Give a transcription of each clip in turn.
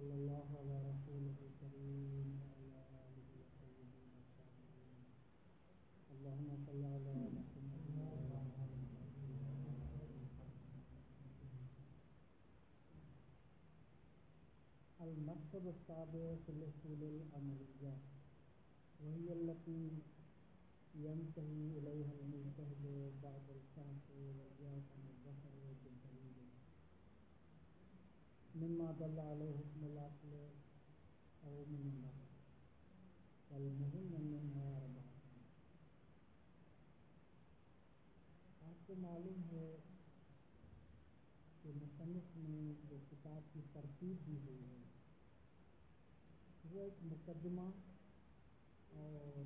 وصلی اللہ علی رسولہ الکریم وعلی آلہ الطیبین الطاہرین اللہم صل علی محمد وعلی آل المقصد السابع في الأصول العملية وهي التي ينتهي إليها المجتهد بعد الكهف والياس عن الظفر بالدليل مما دل عليه حكم العقل أو من النقل والمهم منها أربعة. آپ کو معلوم ہے کہ مصنف نے جو کتاب کی ترتیب دی ہوئی ہے وہ ایک مقدمہ اور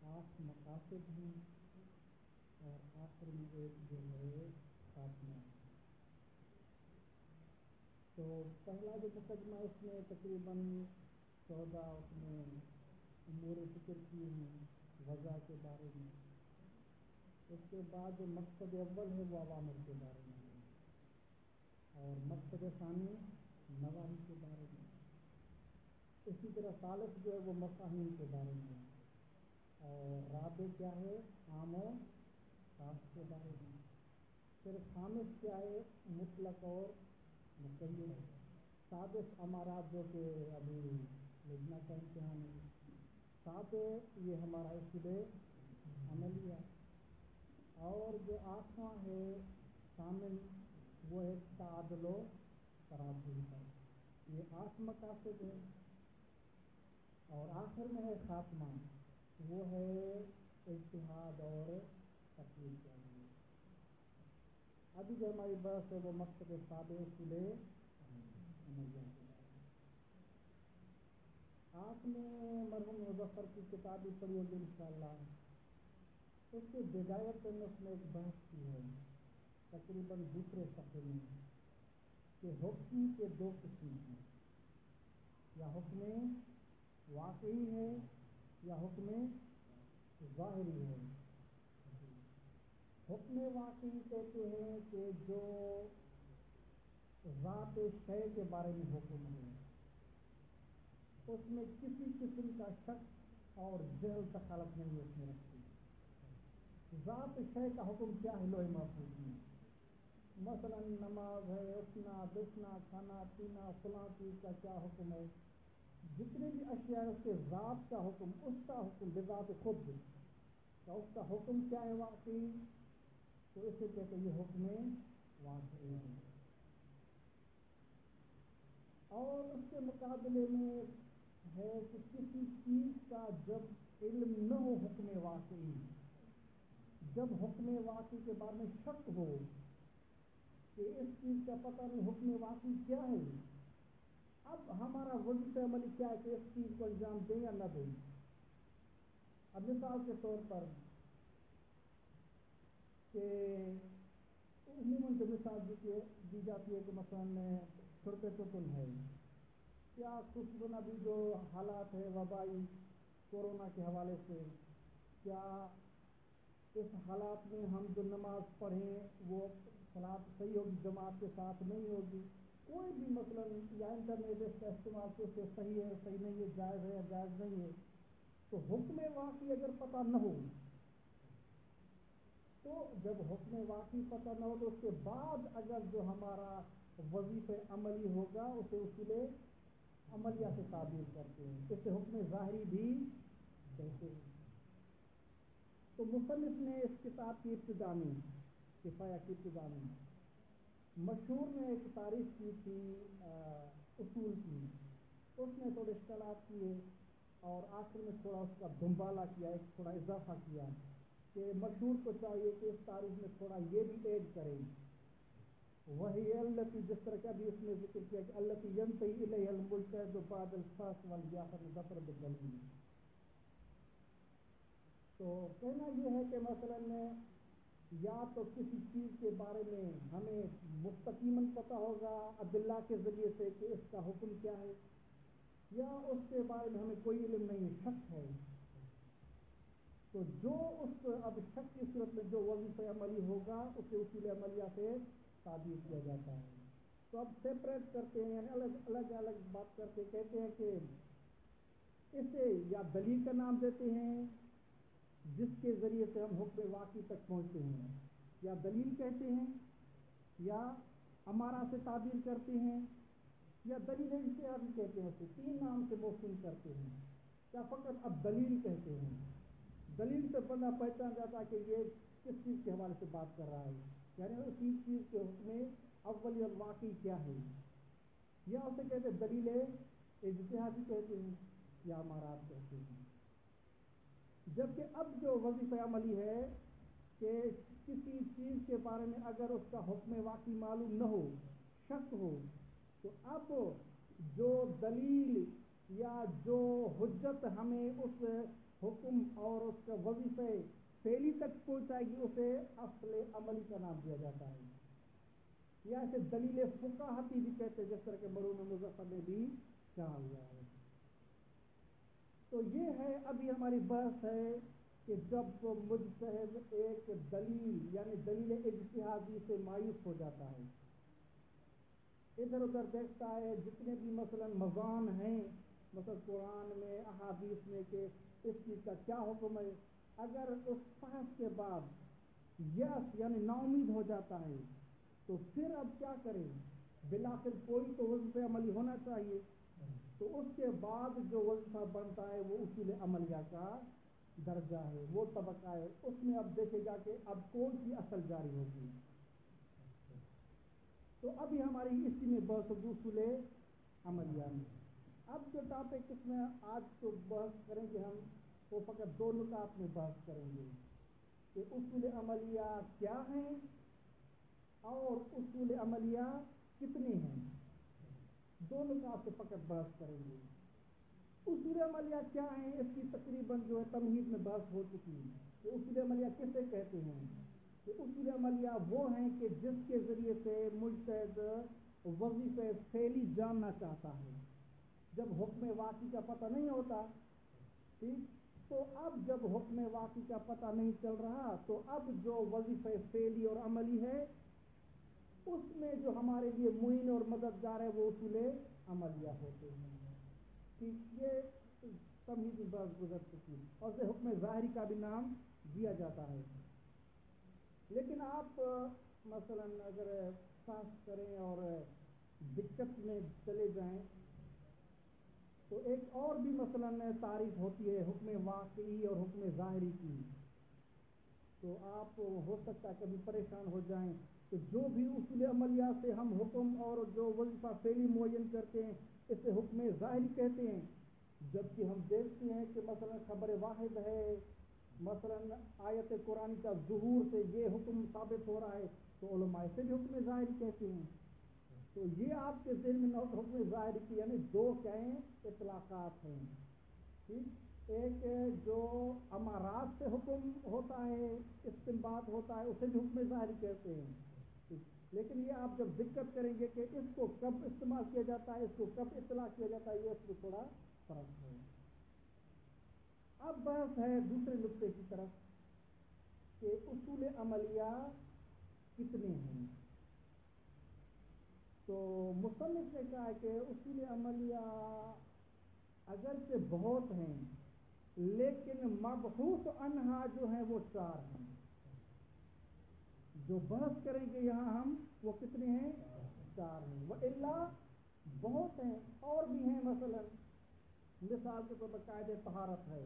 8 مقاصد ہیں اور آخر میں ایک جو ہے خاتمہ. تو پہلا جو مقدمہ اس میں تقریباً 14 اس میں امور ذکر کی ہیں وضع کے بارے میں. اس کے بعد جو مقصد اول ہے وہ عوامل کے بارے میں ہے اور مقصد ثانی نواہی کے بارے میں. اسی طرح ثالث جو ہے وہ مفاہیم کے بارے میں اور رابع کیا ہے عام و خاص کے بارے میں. پھر خامس کیا ہے مطلق اور مقید. سادس امارات جو کہ ابھی لجنہ کا امتحان ہے. سابع یہ ہمارا اصول عملیہ اور جو 8واں ہے ثامن وہ ہے تعادل و تراضی پر. یہ 8 مقاصد ہے اور آخر میں ہے خاتمہ وہ ہے اجتہاد اور تقلید کے لیے. ابھی جو ہماری بحث ہے وہ مقصد سابع اصول عملیہ کے بارے میں. آپ نے مرحوم مظفر کی کتاب بھی پڑھی ہوگی انشاءاللہ. اس کے بدایت میں اس نے ایک بحث کی ہے تقریباً دوسرے صفحے میں کہ حکم کے 2 قسم ہیں یا حکم واقعی ہے یا حکم ظاہری ہے. حکم واقعی کہتے ہیں کہ جو ذات شے کے بارے میں حکم ہے اس میں کسی قسم کا شک اور جہل دخالت نہیں اس میں رکھتی. ذات شے کا حکم کیا ہے لوح محفوظ میں مثلا نماز ہے اٹھنا بیٹھنا کھانا پینا فلاں چیز کا کیا حکم ہے. جتنے بھی اشیاء اس کے ذات کا حکم اس کا حکم بذات خود کا اس کا حکم کیا ہے واقعی تو اسے کہتے ہیں یہ حکم واقعی ہے. اور اس کے مقابلے میں ہے کہ کسی چیز کا جب علم نہ ہو حکم واقعی جب حکم واقعی کے بارے میں شک ہو کہ اس چیز کا پتہ نہیں حکم واقعی کیا ہے. اب ہمارا وظیفہ عملی کیا ہے کہ اس چیز کو انجام دیں یا نہ دیں. اب مثال کے طور پر کہ عموماً جو مثال دی جاتی ہے کہ مثلا شرط سکن ہے کیا خصوصاً ابھی جو حالات ہے وبائی کورونا کے حوالے سے کیا اس حالات میں ہم جو نماز پڑھیں وہ صلاۃ صحیح ہوگی جماعت کے ساتھ نہیں ہوگی. کوئی بھی مثلا یا انٹرنیٹ اس کا استعمال سے صحیح ہے صحیح نہیں ہے جائز ہے یا جائز نہیں ہے. تو حکم واقعی اگر پتہ نہ ہو تو جب حکم واقعی پتہ نہ ہو تو اس کے بعد اگر جو ہمارا وظیفہ عملی ہوگا اسے اصول عملیہ سے تعبیر کرتے ہیں. اسے حکم ظاہری بھی کہتے ہیں. تو مصنف نے اس کتاب کی ابتدا میں کفایہ کی ابتدا میں مشہور نے ایک تعریف کی تھی اصول کی. اس نے تھوڑے اشکالات کیے اور آخر میں تھوڑا اس کا دنبالہ کیا ایک تھوڑا اضافہ کیا کہ مشہور کو چاہیے کہ اس تعریف میں تھوڑا یہ بھی ایڈ کریں وہی التی جس طرح کا بھی اس نے ذکر کیا کہ التی ینتہی الیہا المجتہد بعد الفحص والیاس عن الظفر بالدلیل. تو کہنا یہ ہے کہ مثلا یا تو کسی چیز کے بارے میں ہمیں مستقیماً پتہ ہوگا ادلہ کے ذریعے سے کہ اس کا حکم کیا ہے یا اس کے بارے میں ہمیں کوئی علم نہیں شک ہے. تو جو اس اب شک کی صورت میں جو وظیفہ عملی ہوگا اسے اصول عملیہ سے تعبیر کیا جاتا ہے. تو اب سیپریٹ کرتے ہیں، یعنی الگ الگ بات کرتے، کہتے ہیں کہ اسے یا دلیل کا نام دیتے ہیں جس کے ذریعے سے ہم حکم واقعی تک پہنچتے ہیں، یا دلیل کہتے ہیں، یا امارہ سے تعبیر کرتے ہیں، یا دلیل اجتہادی کہتے ہیں، اسے تین نام سے موسوم کرتے ہیں، یا فقط اب دلیل کہتے ہیں۔ دلیل سے بندہ پہچان جاتا ہے کہ یہ کس چیز کے حوالے سے بات کر رہا ہے، یعنی اسی چیز کے حکم اولی اور واقعی کیا ہے، یا اسے کہتے ہیں دلیل اجتہادی کہتے ہیں، یا امارات کہتے ہیں۔ جبکہ اب جو وظیفہ عملی ہے کہ کسی چیز کے بارے میں اگر اس کا حکم واقعی معلوم نہ ہو، شک ہو، تو اب جو دلیل یا جو حجت ہمیں اس حکم اور اس کا وظیفہ فعلی تک پہنچائے گی اسے اصل عملی کا نام دیا جاتا ہے، یا اسے دلیل فقاہتی بھی کہتے ہیں، جس طرح کے مرحوم مظفر نے بھی کہا ہوا ہے۔ تو یہ ہے ابھی ہماری بحث ہے کہ جب مجتہد ایک دلیل یعنی دلیل اجتہادی سے مایوس ہو جاتا ہے، ادھر ادھر دیکھتا ہے، جتنے بھی مثلا مضان ہیں مثلا قرآن میں احادیث میں کہ اس چیز کا کیا حکم ہے، اگر اس بحث کے بعد یس یعنی نا امید ہو جاتا ہے تو پھر اب کیا کریں، بالآخر کوئی تو وظیفہ عملی ہونا چاہیے، تو اس کے بعد جو وظیفہ بنتا ہے وہ اصول عملیہ کا درجہ ہے، وہ طبقہ ہے، اس میں اب دیکھے گا کہ اب کون سی اصل جاری ہوگی۔ تو ابھی ہماری اسی میں بحث اصول عملیہ میں، اب جو ٹاپک اس میں آج تو بحث کریں گے ہم، وہ فقط دو نکات میں بحث کریں گے کہ اصول عملیہ کیا ہیں اور اصول عملیہ کتنے ہیں، دو نکات سے فقط بحث کریں گے۔ اصول عملیہ کیا ہیں اس کی تقریباً جو ہے تمہید میں بحث ہو چکی ہے کہ اصول عملیہ کسے کہتے ہیں، کہ اصول عملیہ وہ ہیں کہ جس کے ذریعے سے مجتہد وظیفہ فعلی جاننا چاہتا ہے، جب حکم واقعی کا پتہ نہیں ہوتا، ٹھیک، تو اب جب حکم واقعی کا پتہ نہیں چل رہا تو اب جو وظیفہ فعلی اور عملی ہے اس میں جو ہمارے لیے معین اور مددگار ہے وہ اصول عملیہ ہوتے ہیں۔ ٹھیک، یہ تمہیدی بحث گزر چکی اور اسے حکم ظاہری کا بھی نام دیا جاتا ہے۔ لیکن آپ مثلا اگر بحث کریں اور دقت میں چلے جائیں تو ایک اور بھی مثلا تعریف ہوتی ہے حکم واقعی اور حکم ظاہری کی، تو آپ ہو سکتا ہے کبھی پریشان ہو جائیں کہ جو بھی اصول عملیہ سے ہم حکم اور جو وظیفہ فعلی معین کرتے ہیں اسے حکم ظاہری کہتے ہیں، جبکہ ہم دیکھتے ہیں کہ مثلا خبر واحد ہے، مثلا آیت قرآن کا ظہور سے یہ حکم ثابت ہو رہا ہے تو علماء سے بھی حکم ظاہری کہتے ہیں۔ تو یہ آپ کے ذہن میں حکم ظاہری کی یعنی دو کہیں اطلاقات ہیں، ٹھیک، ایک جو امارات سے حکم ہوتا ہے استنباط ہوتا ہے اسے بھی حکم ظاہری کہتے ہیں، لیکن یہ آپ جب دقت کریں گے کہ اس کو کب استعمال کیا جاتا ہے، اس کو کب اطلاق کیا جاتا ہے، یہ اس میں تھوڑا فرق ہے۔ اب بحث ہے دوسرے نقطے کی طرف کہ اصول عملیہ کتنے ہیں، تو مصنف نے کہا کہ اصول عملیہ اگرچہ بہت ہیں لیکن مبحوث عنہا جو ہیں وہ چار ہیں، جو بحث کریں گے یہاں ہم وہ کتنے ہیں، چار ہیں، وَإِلَّا بہت ہیں اور بھی ہیں، مثلا مثال کے طور پر قاعدہ طہارت ہے،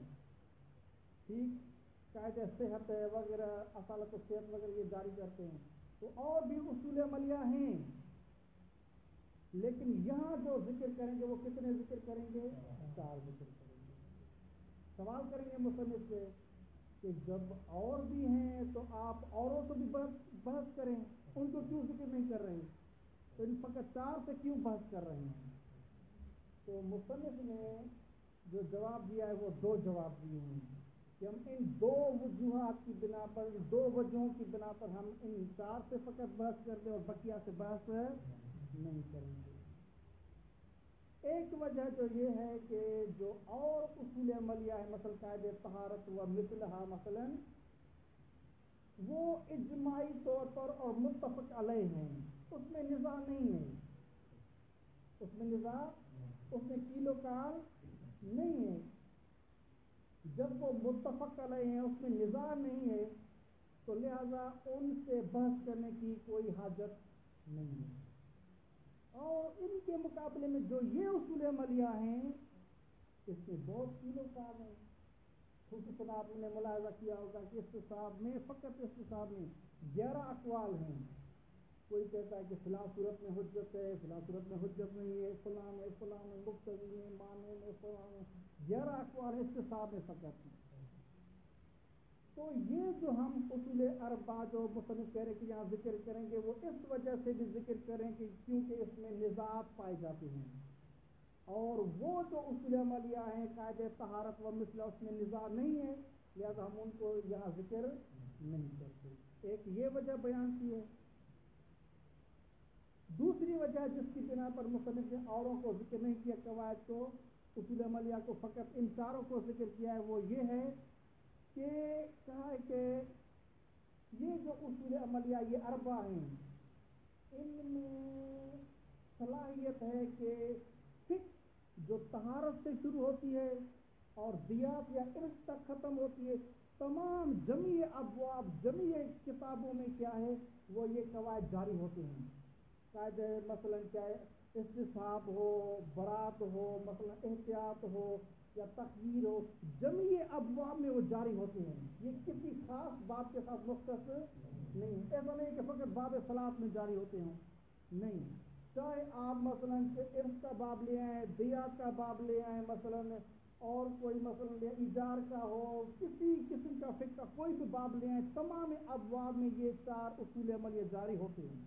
ٹھیک، قاعدہ صحت ہے وغیرہ، اصالت الصحت وغیرہ یہ جاری کرتے ہیں، تو اور بھی اصول عملیہ ہیں، لیکن یہاں جو ذکر کریں گے وہ کتنے ذکر کریں گے، چار ذکر کریں گے۔ سوال کریں گے مصنف سے کہ جب اور بھی ہیں تو آپ اوروں سے بھی بحث کریں، ان کو کیوں ذکر نہیں کر رہے ہیں، تو ان فقط چار سے کیوں بحث کر رہے ہیں؟ تو مصنف نے جو جواب دیا ہے وہ دو جواب دیے ہیں کہ ہم ان دو وجوہات کی بنا پر، ان دو وجہوں کی بنا پر ہم ان چار سے فقط بحث کر دیں اور بقیہ سے بحث نہیں کریں گے۔ ایک وجہ تو یہ ہے کہ جو اور اصول عملیہ ہے مثلا قاعدہ طہارت و مثلہا مثلا وہ اجماعی طور پر اور متفق علیہ ہیں، اس میں نزاع نہیں ہے، اس میں نزاع، اس میں کیلو کال نہیں ہے. جب وہ متفق علیہ ہیں اس میں نزاع نہیں ہے تو لہذا ان سے بحث کرنے کی کوئی حاجت نہیں ہے. اور ان کے مقابلے میں جو یہ اصول عملیہ ہیں اس میں بہت کیلو کال ہے. خصوصاً آپ نے ملاحظہ کیا ہوگا کہ استصحاب میں، فقط استصحاب میں 11 اقوال ہیں. کوئی کہتا ہے کہ فلاں صورت میں حجت ہے، فلاں صورت میں حجت نہیں ہے، فلاں میں مقتضی میں، مانع میں، فلاں میں 11 اقوال استصحاب میں فقط. تو یہ جو ہم اصول اربعہ جو مصنف کہہ رہے کہ یہاں ذکر کریں گے وہ اس وجہ سے بھی ذکر کریں کہ کیونکہ اس میں نزاعات پائے جاتے ہیں. اور وہ جو اصول عملیہ ہیں قاعدہ طہارت و مثلہ اس میں نزاع نہیں ہے، لہذا ہم ان کو یہاں ذکر نہیں کرتے. ایک یہ وجہ بیان کی ہے. دوسری وجہ جس کی بنا پر مصنف نے اوروں کو ذکر نہیں کیا، قواعد کو، اصول عملیہ کو، فقط ان چاروں کو ذکر کیا ہے، وہ یہ ہے کہ کہا ہے کہ یہ جو اصول عملیہ یہ اربع ہیں ان میں صلاحیت ہے کہ فقہ جو طہارت سے شروع ہوتی ہے اور دیات یا ارث تک ختم ہوتی ہے، تمام جمیع ابواب جمیع کتابوں میں کیا ہے وہ یہ قواعد جاری ہوتے ہیں. قاعدہ مثلا چاہے استصحاب ہو، برات ہو، مثلا احتیاط ہو یا تخییر ہو، جمیع ابواب میں وہ جاری ہوتے ہیں. یہ کسی خاص بات کے ساتھ مختص نہیں. ایسا نہیں کہ فقط باب صلاۃ میں جاری ہوتے ہوں، نہیں. چاہے آپ مثلا ارث کا باب لے آئیں، دیات کا باب لے آئیں، مثلا اور کوئی مثلا ایجار کا ہو، کسی قسم کا فقہ کا کوئی بھی باب لے آئیں، تمام ابواب میں یہ 4 اصول عمل جاری ہوتے ہیں.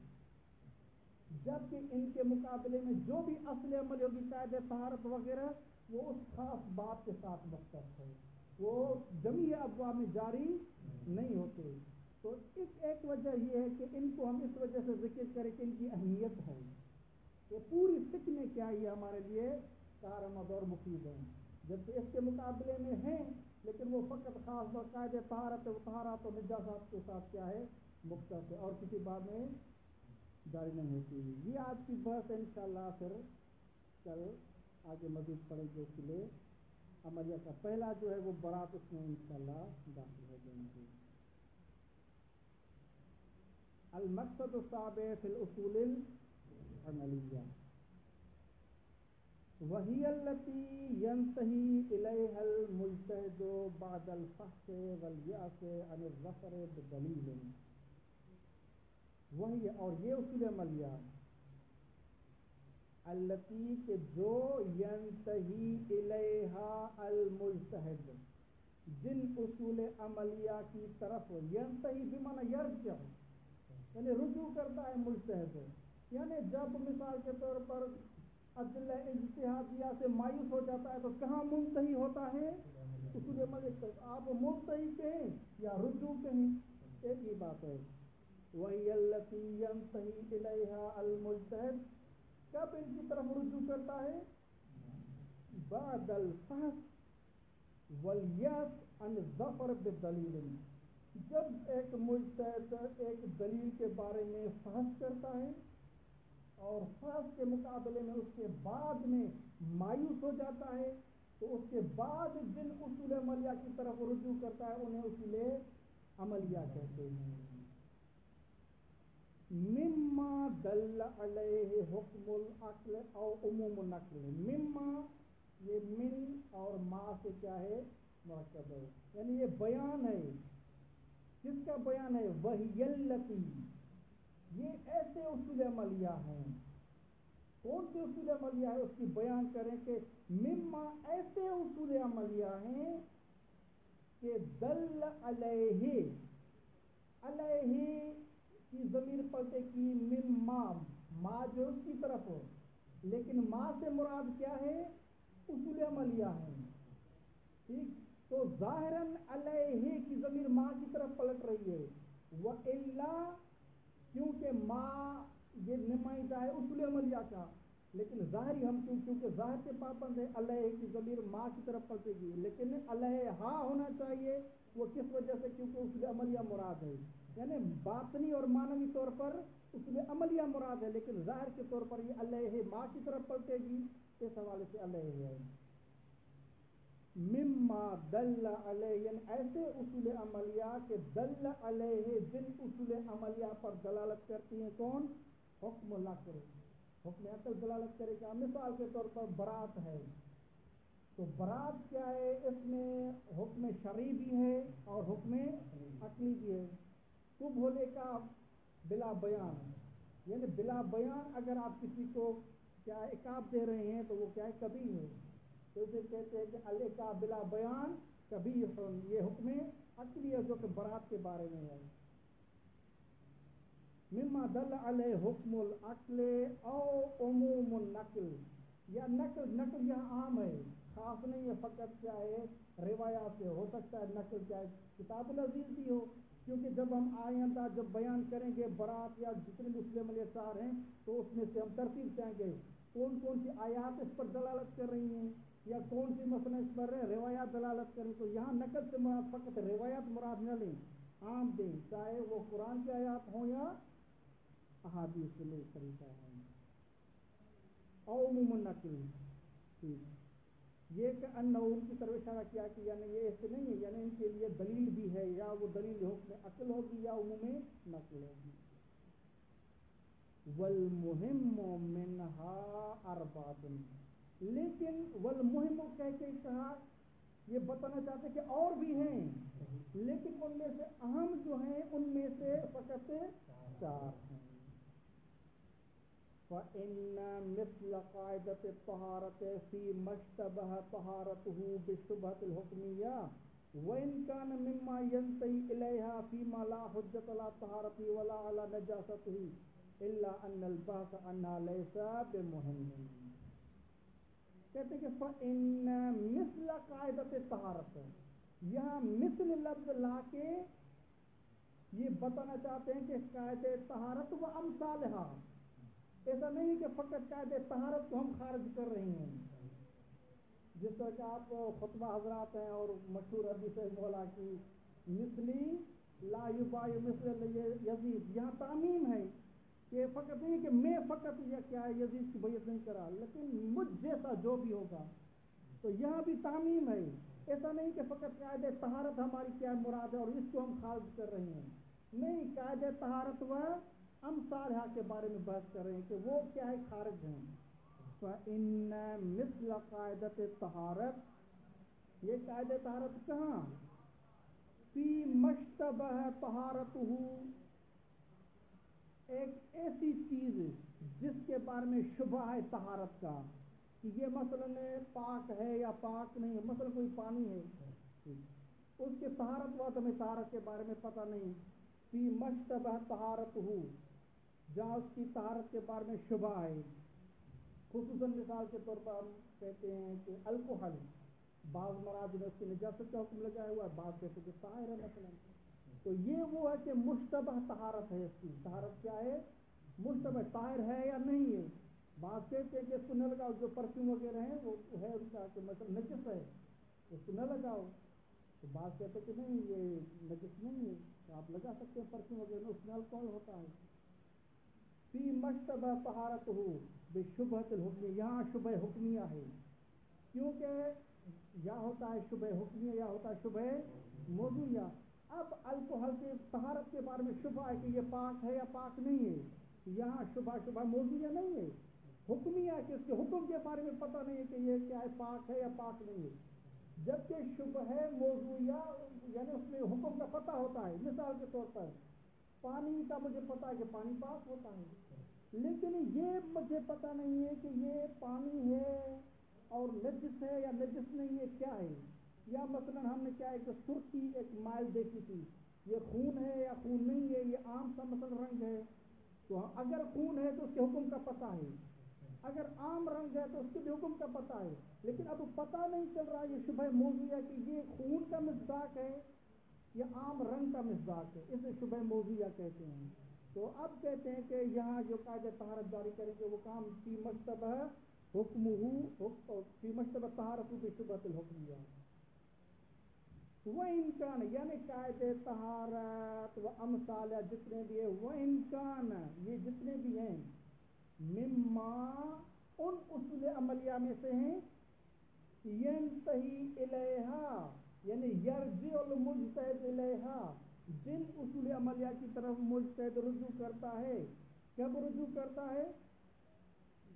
جبکہ ان کے مقابلے میں جو بھی اصل عمل ہوگی قاعدہ طہارت وغیرہ وہ اس خاص بات کے ساتھ مختص ہے، وہ جمیع ابواب میں جاری نہیں ہوتے. تو اس ایک وجہ یہ ہے کہ ان کو ہم اس وجہ سے ذکر کریں کہ ان کی اہمیت ہے کہ پوری فکر میں کیا یہ ہمارے لیے کارآمد اور مفید ہیں. جبکہ اس کے مقابلے میں ہیں لیکن وہ فقط خاص باقاعدہ طہارت و طہارت و نجاسات کے ساتھ کیا ہے مختص ہے اور کسی بات میں جاری نہیں ہوتی. یہ آج کی بحث ہے. انشاءاللہ پھر کل آگے مزید پڑھیں گے. اس کے لیے عملیہ کا پہلا جو ہے وہ برات اس میں انشاءاللہ داخل ہو جائیں گے. المقصد السابع فی الاصول العملیہ وهي التي ينتهي إليها المجتهد بعد الفحص واليأس عن الظفر بدليل. وہی اور یہ اصول عملیہ التی کہ جو ینتہی الیہا المجتہد جن اصول عملیہ کی طرف ینتہی بمعنی یرجع یعنی رجوع کرتا ہے مجتہد. یعنی جب مثال کے طور پر ادلہ اجتہادیہ سے مایوس ہو جاتا ہے تو کہاں منتہی ہوتا ہے؟ اصول عملیہ. آپ منتہی کہیں یا رجوع کہیں ایک ہی بات ہے. وہی التی ینتہی الیہا المجتہد کب ان کی طرف رجوع کرتا ہے؟ بعد الفحص والیأس عن الظفر بدلیل. جب ایک مجتہد ایک دلیل کے بارے میں فحص کرتا ہے اور فحص کے مقابلے میں اس کے بعد میں مایوس ہو جاتا ہے تو اس کے بعد جن اصول عملیہ کی طرف رجوع کرتا ہے انہیں اصول عملیہ کہتے ہیں. مما دل علیہ حکم العقل او عموم النقل. مما یہ من اور ما سے کیا ہے مرکب ہے، یعنی یہ بیان ہے. کس کا بیان ہے؟ وہی التی یہ ایسے اصول عملیہ ہیں. کون سے اصول عملیہ ہے اس کی بیان کریں کہ مما ایسے اصول عملیہ ہیں کہ دل علیہ علیہ کی ضمیر پلٹے کی من ما جو اس کی طرف ہو لیکن ما سے مراد کیا ہے؟ اصول عملیہ ہے. ٹھیک تو ظاہراً علیہ کی ضمیر ما کی طرف پلٹ رہی ہے. وَإِلَّا کیونکہ ما یہ نمائندہ ہے اصول عملیہ کا لیکن ظاہری ہم کیونکہ ظاہر کے پابند ہے علیہ کی ضمیر ما کی طرف پلٹے گی لیکن علیہ ہاں ہونا چاہیے. وہ کس وجہ سے؟ کیونکہ اصول عملیہ مراد ہے. یعنی باطنی اور معنوی طور پر اصول عملیہ مراد ہے، لیکن ظاہر کے طور پر یہ علیہ ما کی طرف پلٹے گی، اس حوالے سے علیہ ہے۔ مما دل علیہ، یعنی ایسے اصول عملیہ کہ دل علیہ، جن اصول عملیہ پر دلالت کرتی ہیں کون؟ حکم العقل، حکم عقل دلالت کرے گا۔ مثال کے طور پر برات ہے، تو برات کیا ہے؟ اس میں حکم شرعی بھی ہے اور حکم عقلی بھی ہے۔ تو بولے کا بلا بیان، یعنی بلا بیان اگر آپ کسی کو کیا عقاب دے رہے ہیں تو وہ کیا ہے؟ کبھی ہے، تو اسے کہتے ہیں کہ العقاب بلا بیان کبھی، یہ حکم عقلی ہے جو کہ برات کے بارے میں ہے۔ مما دل علیہ حکم العقل او عموم النقل، یا نقل یہاں عام ہے، خاص نہیں ہے، فقط کیا ہے؟ روایات سے ہو سکتا ہے نقل کیا ہے؟ کتاب العزیز بھی ہو، کیونکہ جب ہم آئندہ جب بیان کریں گے برات یا جتنے مسلم الیسار ہیں تو اس میں سے ہم ترتیب سے آئیں گے کون کون سی آیات اس پر دلالت کر رہی ہیں یا کون سی مثلا اس پر روایات دلالت کریں، تو یہاں نقل سے مراد فقط روایات مراد نہ لیں، عام دیں، چاہے وہ قرآن کی آیات ہوں یا احادیث سے طریقہ ہے۔ او عموم النقل، یہ کہ ان کی طرف اشارہ کیا کہ یعنی یہ ایسے نہیں ہے، یعنی ان کے لیے دلیل بھی ہے، یا وہ دلیل حکم عقل ہوگی یا عموم نقل ہوگی۔ والمہم منہا اربعۃ، لیکن والمہم کہہ کے کہا، یہ بتانا چاہتے کہ اور بھی ہیں، لیکن ان میں سے اہم جو ہیں ان میں سے فقط 4 ہیں۔ فَإِنَّ مِثْلَ قَاعِدَةِ الطَّهَارَةِ فِي مَا اشْتَبَهَ طَهَارَتُهُ بِالشُّبْهَةِ الْحُكْمِيَّةِ وَإِنْ كَانَ مِمَّا يَنْتَهِي إِلَيْهَا فِيمَا لَا حُجَّةَ لَا طَهَارَتِهِ وَلَا عَلَى نَجَاسَتِهِ إِلَّا أَنَّ الْبَحْثَ عَنْهَا لَيْسَ بِمُهِمٍّ۔ کہتے ہیں کہ فَإِنَّ مِثْلَ قَاعِدَةِ الطَّهَارَةِ، یہاں مثل لفظ لا کے یہ بتانا چاہتے ہیں کہ قاعدہ طہارت و امثالها، ایسا نہیں کہ فقط قاعدہ طہارت کو ہم خارج کر رہے ہیں، جس طرح کہ آپ خطبہ حضرات ہیں اور مشہور حدیث مولا کی مثلی لا یباع مثل یزید، یہاں تعمیم ہے کہ فقط نہیں کہ میں فقط یا کیا ہے یزید کی بیعت نہیں کرا، لیکن مجھ جیسا جو بھی ہوگا، تو یہاں بھی تعمیم ہے، ایسا نہیں کہ فقط قاعدہ طہارت ہماری کیا مراد ہے اور اس کو ہم خارج کر رہے ہیں، نہیں، قاعدہ طہارت و امثالہ کے بارے میں بحث کر رہے ہیں کہ وہ کیا ہے؟ خارج ہیں۔ فَإِنَّ مِثْلَ قَاعِدَةِ الطَّهَارَةِ، یہ قاعدہ طہارت کہاں؟ فِي مَا اشْتَبَهَ طَهَارَتُهُ، ایک ایسی چیز جس کے بارے میں شبہ ہے طہارت کا، کہ یہ مثلاً پاک ہے یا پاک نہیں ہے، مثلا کوئی پانی ہے، اس کے طہارت و عدم طہارت کے بارے میں پتہ نہیں، فی مشتبہ طہارتہ، جہاں اس کی طہارت کے بارے میں شبہ ہے، خصوصاً مثال کے طور پر ہم کہتے ہیں کہ الکحل، بعض مراجع میں اس کی نجاست کا حکم لگایا ہوا ہے، بعض کہتے ہیں کہ طاہر ہے مثلا، تو یہ وہ ہے کہ مشتبہ طہارت ہے، اس کی طہارت کیا ہے؟ مشتبہ، طاہر ہے یا نہیں ہے، بعض کہتے ہیں کہ اس کو نہ لگاؤ، جو پرفیوم وغیرہ ہیں وہ ہے ان کا کہ مثلا نجس ہے، اس کو نہ لگاؤ، تو بعض کہتے ہیں کہ نہیں یہ نجس نہیں ہے، تو آپ لگا سکتے ہیں پرفیوم وغیرہ، اس میں الکحل ہوتا ہے۔ فی مشتبہ طہارتہ بشبہۃ الحکم، یہاں شبہ حکمیہ ہے، کیونکہ یا ہوتا ہے شبہ حکمیہ یا ہوتا ہے شبہ موضوعیہ۔ اب الکحل کے طہارت کے بارے میں شبہ ہے کہ یہ پاک ہے یا پاک نہیں ہے، یہاں شبہ موضوعیہ نہیں ہے، حکمیہ کہ اس کے حکم کے بارے میں پتہ نہیں ہے کہ یہ کیا ہے؟ پاک ہے یا پاک نہیں ہے، جبکہ شبہ موضوعیہ یعنی اس میں حکم کا پتہ ہوتا ہے، مثال کے طور پر پانی کا مجھے پتا ہے کہ پانی پاک ہوتا ہے، لیکن یہ مجھے پتا نہیں ہے کہ یہ پانی ہے اور نجس ہے یا نجس نہیں ہے، کیا ہے؟ یا مثلا ہم نے کیا ایک سرخی ایک مائل دیکھی تھی، یہ خون ہے یا خون نہیں ہے، یہ عام سا مثلا رنگ ہے، تو اگر خون ہے تو اس کے حکم کا پتہ ہے، اگر عام رنگ ہے تو اس کے بھی حکم کا پتہ ہے، لیکن اب پتہ نہیں چل رہا، یہ شبہ موضوعیہ کہ یہ خون کا مصداق ہے یا عام رنگ کا مصداق ہے، اسے شبہ موضوعیہ کہتے ہیں۔ تو اب کہتے ہیں کہ یہاں جو قاعدہ طہارت جاری کریں گے وہ کام فی مشتبہ حکمہ، فی مشتبہ طہارتہ بشبہۃ الحکمیہ۔ وہ انکان یعنی قاعدے طہارت و امثال جتنے بھی ہیں، وہ انکان یہ جتنے بھی ہیں، مما ان اصول عملیہ میں سے ہیں، ینتہی الیہا یعنی یرجع المجتہد الیہا جن اصول عملیہ کی طرف مجتہد رجوع کرتا ہے، کب رجوع کرتا ہے؟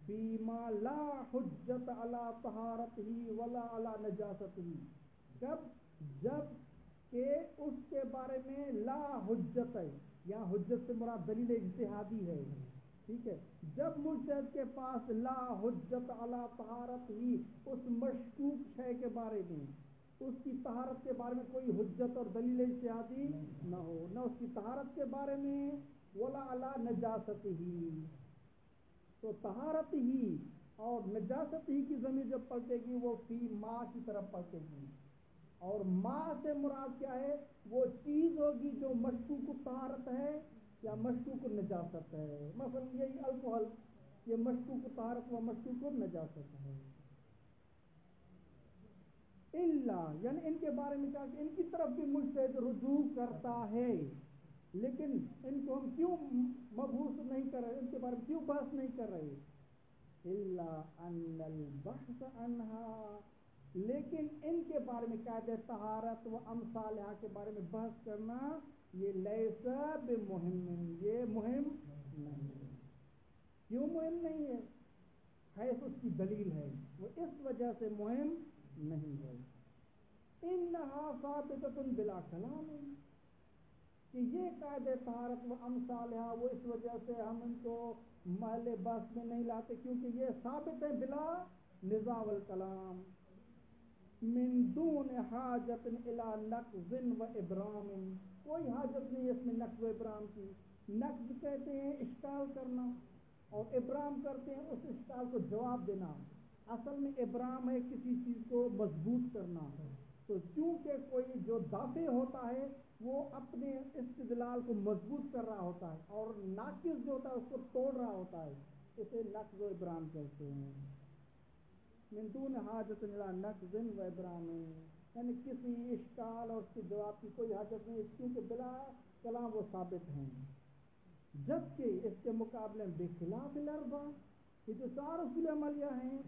فیما لا حجت علی طہارتہ ولا علی نجاستہ، کب؟ جب کہ اس کے بارے میں لا حجت ہے، یا حجت سے مراد دلیل اجتہادی ہے، ٹھیک ہے، جب مجتہد کے پاس لا حجت علی طہارت ہی اس مشکوک شے کے بارے میں، اس کی طہارت کے بارے میں کوئی حجت اور دلیل اجتہادی نہ ہو، نہ اس کی طہارت کے بارے میں ولا علی نجاست ہی، تو طہارت ہی اور نجاست ہی کی ضمیر جب پلٹے گی وہ فی ما کی طرف پلٹے گی، اور ما سے مراد کیا ہے؟ وہ چیز ہوگی جو مشکوک طہارت ہے یا مشکوک نجاست ہے، مثلا یہی الکحل، یہ مشکوک طہارت و مشکوک نجاست ہے۔ اللہ یعنی ان کے بارے میں کہا کہ ان کی طرف بھی مجتہد رجوع کرتا ہے، لیکن ان کو ہم کیوں مبحوث نہیں کر رہے، ان کے بارے میں کیوں بحث نہیں کر رہے؟ الا ان البحث عنہا، لیکن ان کے بارے میں قاعدہ طہارت و امثالہ کے بارے میں بحث کرنا یہ لیس بمہم، یہ مہم نہیں ہے۔ کیوں مہم نہیں ہے؟ حیث اس کی دلیل ہے، وہ اس وجہ سے مہم نہیں ہے۔ انہا ثابتۃ بلا کلام، کہ یہ قاعدہ طہارت و امثالہ وہ اس وجہ سے ہم ان کو محل بحث میں نہیں لاتے کیونکہ یہ ثابت ہے بلا نزاع والکلام، من دون حاجت الی نقض و ابرام، کوئی حاجت نہیں اس میں نقض و ابرام کی۔ نقض کہتے ہیں اشکال کرنا، اور ابرام کرتے ہیں اس اشکال کو جواب دینا، اصل میں ابرام ہے کسی چیز کو مضبوط کرنا، تو چونکہ کوئی جو دافع ہوتا ہے وہ اپنے استدلال کو مضبوط کر رہا ہوتا ہے، اور ناقص جو ہوتا ہے اس کو توڑ رہا ہوتا ہے، اسے نقض و ابرام کہتے ہیں۔ من دون حاجت الی نقض و ابرام، یعنی کسی اشکال اور اس کے جواب کی کوئی حاجت نہیں کیونکہ بلا کلام وہ ثابت ہیں۔ جبکہ اس کے مقابلے میں بخلاف الاربع، یہ جو چار اصول عملیہ ہیں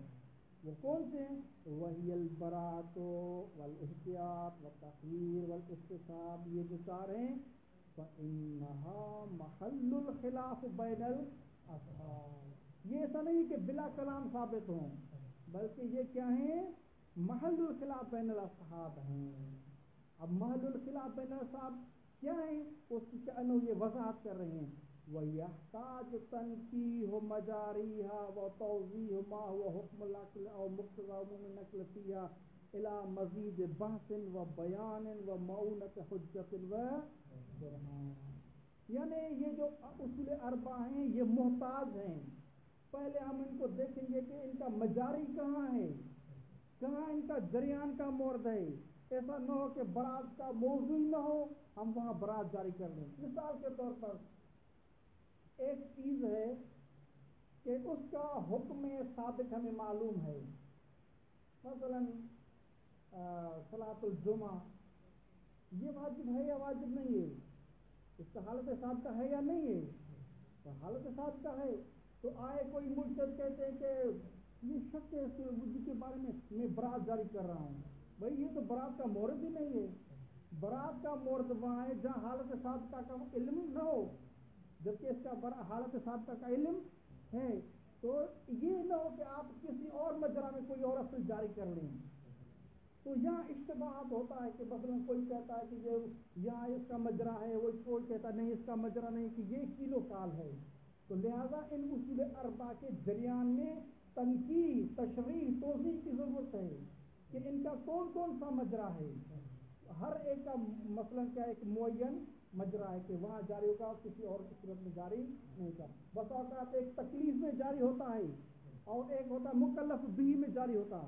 وہ کون سے ہیں؟ وہی البراۃ والاحتیاط والتخییر والاستصحاب، یہ جو چار ہیں فإنہا محل الخلاف بین الاصحاب، یہ ایسا نہیں کہ بلا کلام ثابت ہوں، بلکہ یہ کیا ہیں؟ محل الخلاف بین الاصحاب ہیں۔ اب محل الخلاف بین الاصحاب کیا ہیں؟ اس کی یہ وضاحت کر رہے ہیں۔ وَيَحْتَاجُ تَنْقِيحُ مَجَارِيهَا وَتَوْضِيحُ مَا هُوَ حُكْمُ الْعَقْلِ أَوْ مُقْتَضَى عُمُومِ النَّقْلِ فِيهَا إِلَى مَزِيدِ بَحْثٍ وَبَيَانٍ وَمَعُونَةِ حُجَّةٍ وَبُرْهَانٍ، یعنی یہ جو اصول اربع ہیں یہ محتاج ہیں، پہلے ہم ان کو دیکھیں گے کہ ان کا مجاری کہاں ہے، کہاں ان کا جریان کا مورد ہے، ایسا نہ ہو کہ برات کا موضوع نہ ہو ہم وہاں برات جاری کر دیں۔ مثال کے طور پر ایک چیز ہے کہ اس کا حکم ثابت ہمیں معلوم ہے، مثلا صلاۃ الجمعہ یہ واجب ہے یا واجب نہیں ہے، اس کا حالت ثابتہ ہے یا نہیں ہے، تو حالت ثابتہ ہے، تو آئے کوئی مجتہد کہتے ہیں کہ یہ شک ہے اس کے بارے میں برات جاری کر رہا ہوں، بھائی یہ تو برات کا مورد ہی نہیں ہے، برات کا مورد وہاں ہے جہاں حالت ثابتہ کا علم نہ ہو، جبکہ اس کا حالت ثابتہ کا علم ہے، تو یہ نہ ہو کہ آپ کسی اور مجرا میں کوئی اور اصل جاری کر لیں، تو یہاں اشتباہات ہوتا ہے کہ مثلا کوئی کہتا ہے کہ یہ یہاں اس کا مجرا ہے، وہ کوئی کہتا ہے نہیں اس کا مجرا نہیں، کہ یہ کیلو کال ہے، تو لہذا ان اصول اربع کے جریان میں تنقیح، تشریح، توضیح کی ضرورت ہے کہ ان کا کون کون سا مجرا ہے، ہر ایک کا مثلا کیا ایک معین مجرا ہے کہ وہاں جاری ہوگا اور کسی اور کی صورت میں جاری نہیں ہوگا۔ بس اوقات ایک تکلیف میں جاری ہوتا ہے اور ایک ہوتا ہے مکلف بھی میں جاری ہوتا،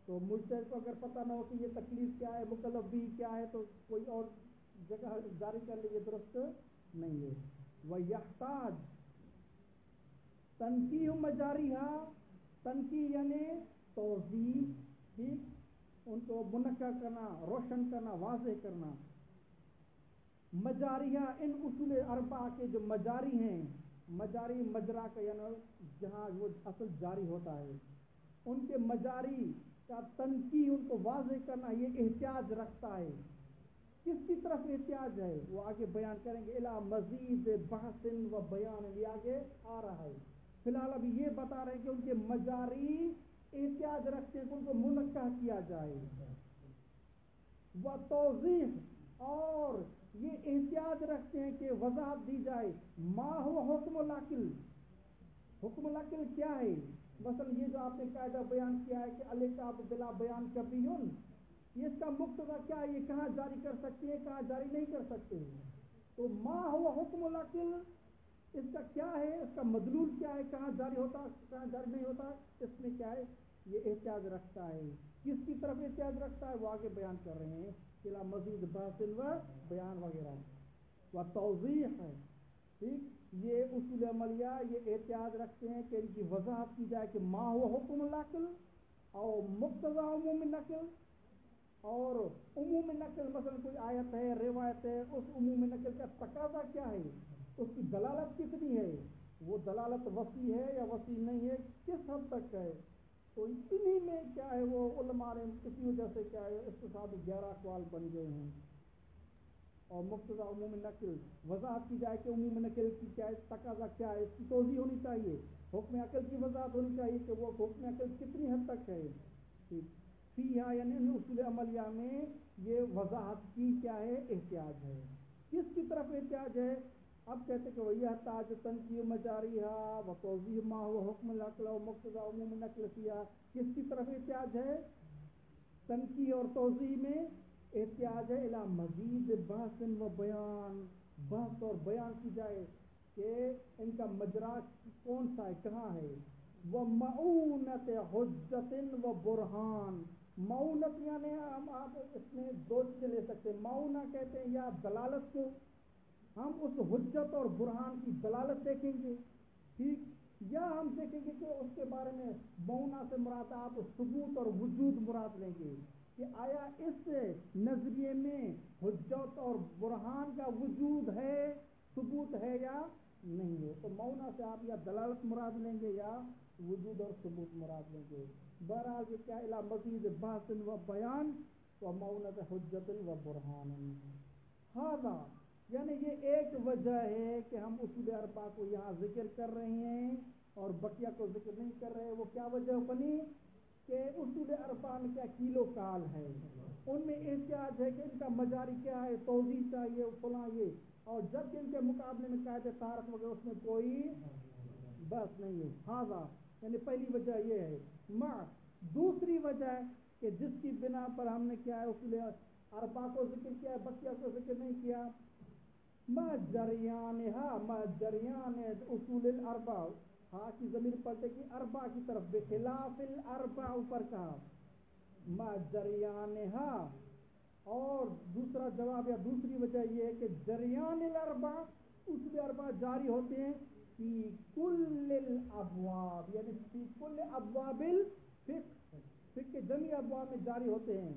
تو مجتہد کو اگر پتہ نہ ہو کہ یہ تکلیف کیا ہے مکلف بھی کیا ہے تو کوئی اور جگہ جاری کر لے، یہ درست نہیں ہے۔ وَيَحْتَاج تنقیح مجاریہا، تنقیح یعنی توضیح، ٹھیک، ان کو منقع کرنا، روشن کرنا، واضح کرنا. مجاریہ ان اصول اربع کے جو مجاری ہیں، مجاری مجرا کا یعنی جہاں وہ اصل جاری ہوتا ہے، ان کے مجاری کا تنقیح ان کو واضح کرنا یہ احتیاج رکھتا ہے. کس کی طرف احتیاج ہے وہ آگے بیان کریں گے. الا مزید بحث و بیان، یہ آگے آ رہا ہے. فی الحال ابھی یہ بتا رہے ہیں کہ ان کے مجاری احتیاج رکھتے ہیں کہ ان کو منقع کیا جائے. و توضیح، اور یہ احتیاج رکھتے ہیں کہ وضاحت دی جائے. ما ہوا حکم العقل، حکم العقل کیا ہے؟ مثلا یہ جو آپ نے قاعدہ بیان کیا ہے کہ الکتاب بلا بیان کبیون، یہ اس کا مقتضا کیا ہے؟ یہ کہاں جاری کر سکتے ہیں، کہاں جاری نہیں کر سکتے. تو ما ہوا حکم العقل اس کا کیا ہے، اس کا مدلول کیا ہے، کہاں جاری ہوتا کہاں جاری نہیں ہوتا، اس میں کیا ہے یہ احتیاج رکھتا ہے. کس کی طرف احتیاج رکھتا ہے وہ آگے بیان کر رہے ہیں. کہ مزید بحث و بیان وغیرہ و توضیح ہے. ٹھیک، یہ اصول عملیہ یہ احتیاج رکھتے ہیں کہ ان کی وضاحت کی جائے کہ ما ہوا حکم العقل اور مقتضا عموم نقل. اور عموم نقل مثلا کوئی آیت ہے، روایت ہے، اس عموم نقل کا تقاضا کیا ہے، اس کی دلالت کتنی ہے، وہ دلالت وسیع ہے یا وسیع نہیں ہے، کس حد تک ہے. تو انہی میں کیا ہے وہ علماء نے اسی وجہ سے کیا ہے اقتصاد 11 اقوال بن گئے ہیں. اور مقتضا عموم نقل وضاحت کی جائے کہ عموم نقل کی کیا ہے، تقاضا کیا ہے، اس کی توضیح ہونی چاہیے. حکم عقل کی وضاحت ہونی چاہیے کہ وہ حکم عقل کتنی حد تک ہے. فیہا یعنی اصول عملیہ میں یہ وضاحت کی کیا ہے احتیاج ہے. کس کی طرف احتیاج ہے؟ اب کہتے کہ وہی تاج تنقیح مجاریہ و توضیح ما ہوا حکم العقل و مقتضا عموم نقل فیہا. کس کی طرف احتیاج ہے؟ تنقیح اور توضیح میں احتیاج ہے. الی مزید بحث و بیان، بحث اور بیان کی جائے کہ ان کا مجرا کون سا ہے، کہاں ہے. وہ معونت حجت و برہان. معونت یعنی ہم آپ اس میں دو چیزیں لے سکتے ہیں. معونہ کہتے ہیں یا دلالت کو، ہم اس حجت اور برہان کی دلالت دیکھیں گے. ٹھیک، یا ہم دیکھیں گے کہ اس کے بارے میں معونہ سے مراد آپ ثبوت اور وجود مراد لیں گے کہ آیا اس نظریے میں حجت اور برہان کا وجود ہے، ثبوت ہے یا نہیں ہے. تو معونہ سے آپ یا دلالت مراد لیں گے یا وجود اور ثبوت مراد لیں گے. بہرحال یہ کیا الی مزید بحث و بیان و معونت حجت و برہان. ھذا یعنی یہ ایک وجہ ہے کہ ہم اصول اربع کو یہاں ذکر کر رہے ہیں اور بقیہ کو ذکر نہیں کر رہے. وہ کیا وجہ بنی کہ اصول اربع میں کیا کیلو کال ہے، ان میں احتیاج ہے کہ ان کا مجاری کیا ہے، توضیح چاہیے فلاں یہ. اور جب ان کے مقابلے میں قاعدہ طہارت وغیرہ اس میں کوئی بس نہیں ہے. ھذا یعنی پہلی وجہ یہ ہے. دوسری وجہ ہے کہ جس کی بنا پر ہم نے کیا ہے اصول اربع کو ذکر کیا ہے، بقیہ کو ذکر نہیں کیا. ما جریان اصول الاربع، ہاں کی ضمیر پلٹے کی اربع کی طرف، بخلاف الاربع اوپر کہا. ما جریانہا، اور دوسرا جواب یا دوسری وجہ یہ ہے کہ جریان الاربع اصول اربع جاری ہوتے ہیں فی کل الابواب، یعنی فی کل ابواب الفقہ، فقہ کے جميع ابواب میں جاری ہوتے ہیں.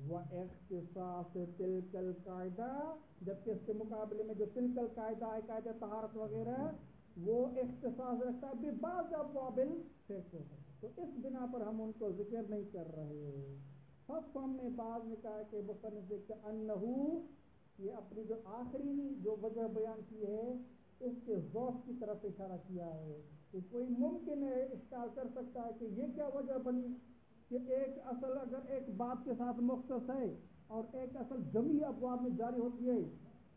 واختصاص تلک القاعدہ، جبکہ اس کے مقابلے میں جو تلک القاعدہ ہے قاعدہ طہارت وغیرہ وہ اختصاص رکھتا ہے ببعض ابواب الفقہ، تو اس بنا پر ہم ان کو ذکر نہیں کر رہے. ہم نے بعض نے کہا کہ مصنف کہ انہو، یہ اپنی جو آخری جو وجہ بیان کی ہے اس کے ذوق کی طرف اشارہ کیا ہے کہ کوئی ممکن ہے اشکال کر سکتا ہے کہ یہ کیا وجہ بنی کہ ایک اصل اگر ایک بات کے ساتھ مختص ہے اور ایک اصل جميع ابواب میں جاری ہوتی ہے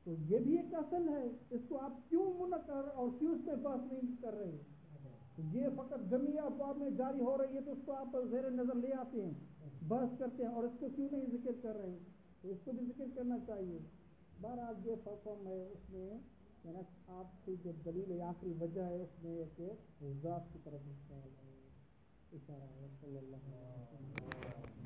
تو یہ بھی ایک اصل ہے، اس کو آپ کیوں منکر اور کیوں اس پہ بحث نہیں کر رہے. یہ فقط جميع ابواب میں جاری ہو رہی ہے تو اس کو آپ زیر نظر لے آتے ہیں، بحث کرتے ہیں، اور اس کو کیوں نہیں ذکر کر رہے، تو اس کو بھی ذکر کرنا چاہیے. بہرحال یہ فقم ہے اس میں یعنی آپ کی جو دلیل آخری وجہ ہے اس میں ایک ذات کی طرف اشارہ ہے. صلی اللہ علیہ وسلم.